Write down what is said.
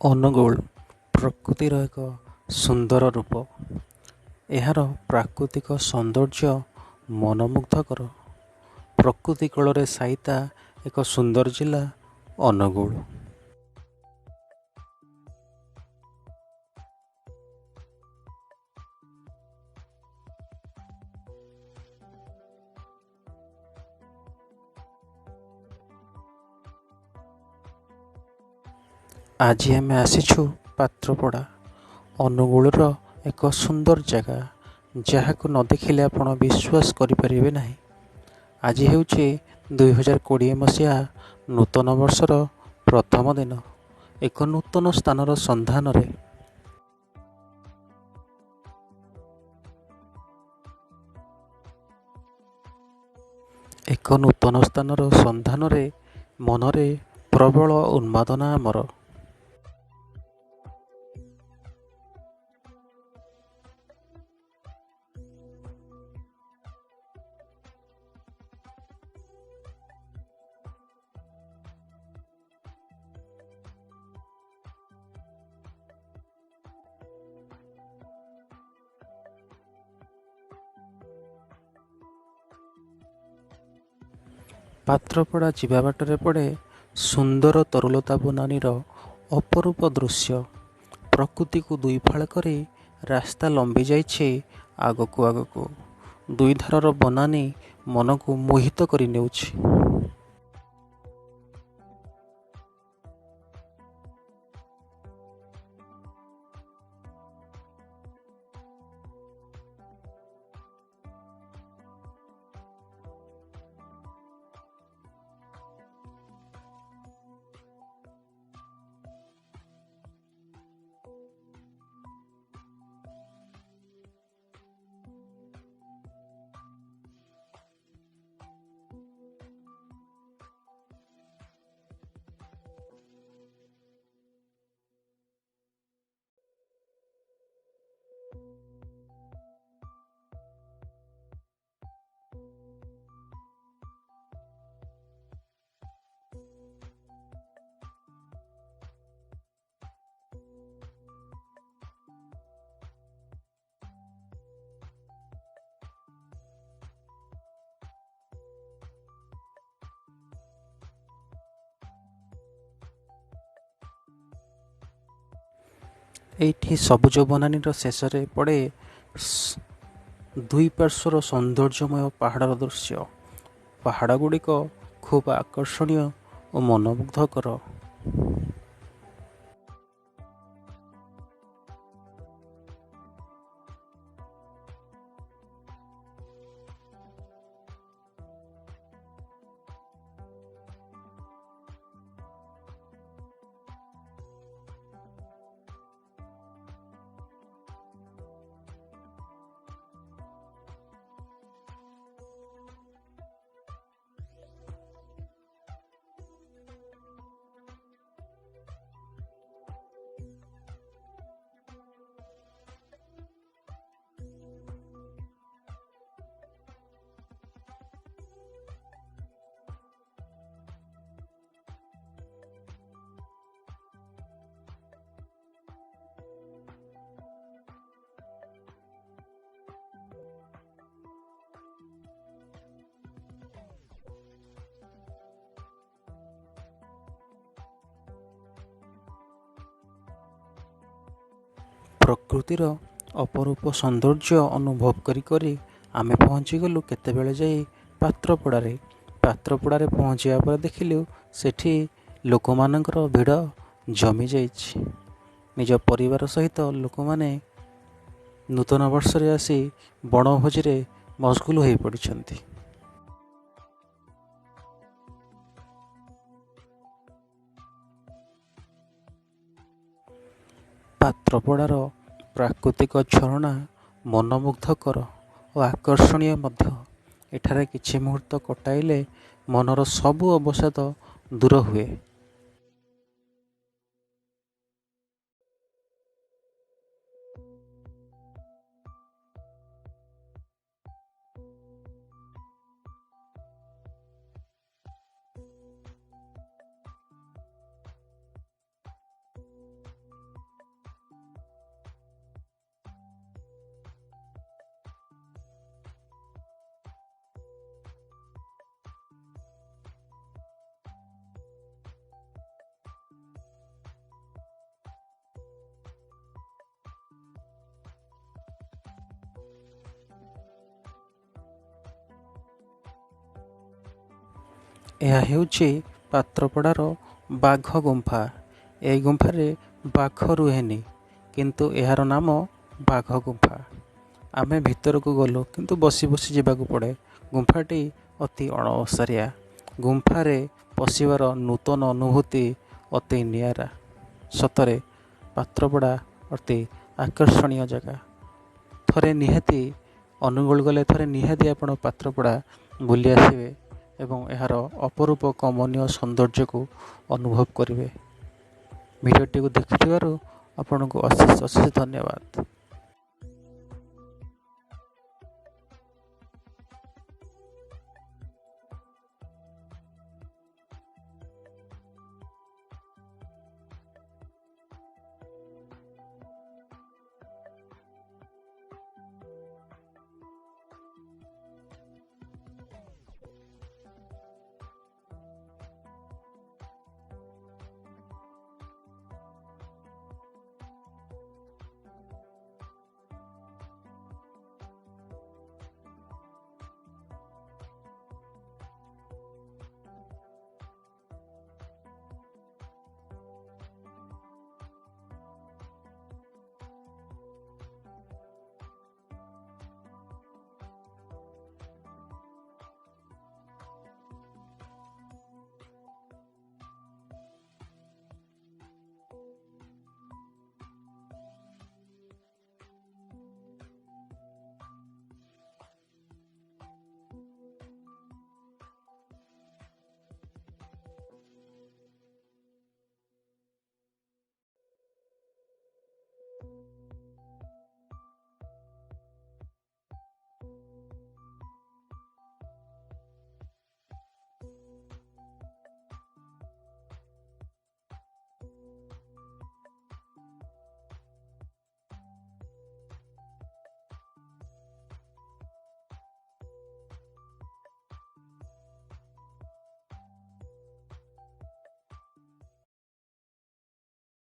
ଅନୁଗୁଳ ପ୍ରକୃତିର ଏକ ସୁନ୍ଦର ରୂପ। ଏହାର ପ୍ରାକୃତିକ ସୌନ୍ଦର୍ଯ୍ୟ ମନମୁଗ୍ଧକର। ପ୍ରକୃତି କୋଳରେ ସାଇତା ଏକ ସୁନ୍ଦର ଜିଲ୍ଲା ଅନୁଗୁଳ। ଆଜି ଆମେ ଆସିଛୁ ପାତ୍ରପଡ଼ା। ଅନୁଗୁଳର ଏକ ସୁନ୍ଦର ଜାଗା, ଯାହାକୁ ନ ଦେଖିଲେ ଆପଣ ବିଶ୍ୱାସ କରିପାରିବେ ନାହିଁ। ଆଜି ହେଉଛି 2020 ମସିହା ନୂତନ ବର୍ଷର ପ୍ରଥମ ଦିନ। ଏକ ନୂତନ ସ୍ଥାନର ସନ୍ଧାନରେ ମନରେ ପ୍ରବଳ ଉନ୍ମାଦନା ଆମର। ପାତ୍ରପଡ଼ା ଯିବା ବାଟରେ ପଡ଼େ ସୁନ୍ଦର ତରୁଲତା ବନାନୀର ଅପରୂପ ଦୃଶ୍ୟ। ପ୍ରକୃତିକୁ ଦୁଇ ଫାଳ କରି ରାସ୍ତା ଲମ୍ବି ଯାଇଛି ଆଗକୁ। ଦୁଇ ଧାରର ବନାନୀ ମନକୁ ମୋହିତ କରି ନେଉଛି। ଏଇଠି ସବୁଜ ବନାନୀର ଶେଷରେ ପଡ଼େ ଦୁଇ ପାର୍ଶ୍ୱର ସୌନ୍ଦର୍ଯ୍ୟମୟ ପାହାଡ଼ର ଦୃଶ୍ୟ। ପାହାଡ଼ ଗୁଡ଼ିକ ଖୁବ୍ ଆକର୍ଷଣୀୟ ଓ ମନମୁଗ୍ଧକର। ପ୍ରକୃତିର ଅପରୂପ ସୌନ୍ଦର୍ଯ୍ୟ ଅନୁଭବ କରି ଆମେ ପହଞ୍ଚିଗଲୁ କେତେବେଳେ ଯାଇ ପାତ୍ରପଡ଼ାରେ। ପାତ୍ରପଡ଼ାରେ ପହଞ୍ଚିବା ପରେ ଦେଖିଲୁ ସେଠି ଲୋକମାନଙ୍କର ଭିଡ଼ ଜମି ଯାଇଛି। ନିଜ ପରିବାର ସହିତ ଲୋକମାନେ ନୂତନ ବର୍ଷରେ ଆସି ବଣଭୋଜିରେ ମସଗୁଲ ହୋଇପଡ଼ିଛନ୍ତି। ପାତ୍ରପଡ଼ାର ପ୍ରାକୃତିକ ଝରଣା ମନମୁଗ୍ଧକର ଓ ଆକର୍ଷଣୀୟ ମଧ୍ୟ। ଏଠାରେ କିଛି ମୁହୂର୍ତ୍ତ କଟାଇଲେ ମନର ସବୁ ଅବସାଦ ଦୂର ହୁଏ। ଏହା ହେଉଛି ପାତ୍ରପଡ଼ାର ବାଘ ଗୁମ୍ଫା। ଏହି ଗୁମ୍ଫାରେ ବାଘ ରୁହେନି, କିନ୍ତୁ ଏହାର ନାମ ବାଘ ଗୁମ୍ଫା। ଆମେ ଭିତରକୁ ଗଲୁ, କିନ୍ତୁ ବସି ବସି ଯିବାକୁ ପଡ଼େ। ଗୁମ୍ଫାଟି ଅତି ଅଣଓସାରିଆ। ଗୁମ୍ଫାରେ ପଶିବାର ନୂତନ ଅନୁଭୂତି ଅତି ନିଆରା। ସତରେ ପାତ୍ରପଡ଼ା ଅତି ଆକର୍ଷଣୀୟ ଜାଗା। ଥରେ ନିହାତି ଅନୁଗୁଳ ଗଲେ ଥରେ ନିହାତି ଆପଣ ପାତ୍ରପଡ଼ା ବୁଲି ଆସିବେ ଏବଂ ଏହାର ଅପରୂପ କମନୀୟ ସୌନ୍ଦର୍ଯ୍ୟକୁ ଅନୁଭବ କରିବେ। ଭିଡ଼ିଓଟିକୁ ଦେଖିଥିବାରୁ ଆପଣଙ୍କୁ ଅଶେଷ ଅଶେଷ ଧନ୍ୟବାଦ।